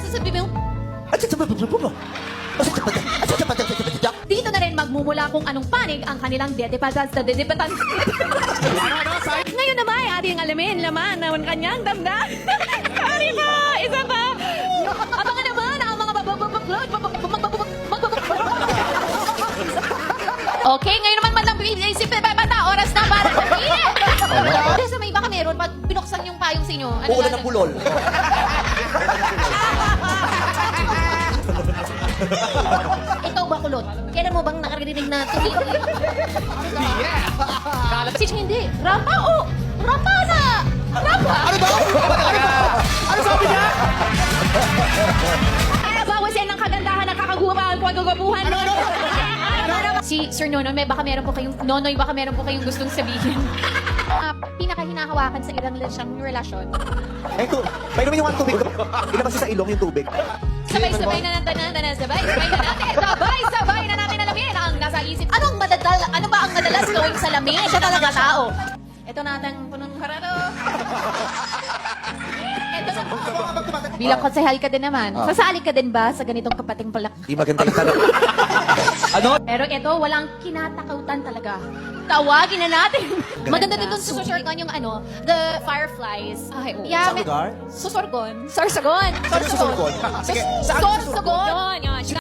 sasabi mo? Dito na rin magmumula kung anong panig ang kanilang dedepatan sa dedepatan. Ngayon naman ay ating alamin laman ng kanyang damdam. Sorry pa! Isa pa! Abangan naman ang mga Okay, ngayon naman madlang isip na bata, oras na para sabihin. Sa may baka meron, pag binuksan yung payong sa inyo. Ano Uulan ng bulol. Ikaw ba, kulot? Kailan mo bang nakarinig na tuloy? Hindi. Rapa, oh! Rapa na! Rapa! Ano ba? Ano sabi niya? Bawas yan ng kagandahan, nakakagupa, kagagupuhan. Si Sir Nonoy, baka meron po kayong gustong sabihin. Pinaka-hinahawakan sa ilang relasyon. Painumin yung tubig. Ilabas sa ilong yung tubig. Sabay-sabay na natin alamin ang nasa isip. Ano ba ang madalas gawing salamin? Siya talaga tao. Ito natin punong harado. Bilang konsehal ka din naman. Sasali ka din ba sa ganitong kapating palak? Di maganda yung tanong. Ano? Pero ito, walang kinatakautan talaga. Tawagin na natin. Maganda din doon susurgan yung the fireflies. Ay, Sa lugar? Susurgon. Sorsogon. Saan yung susurgon? Sige, saan yung susurgon? Sorsogon. Yun.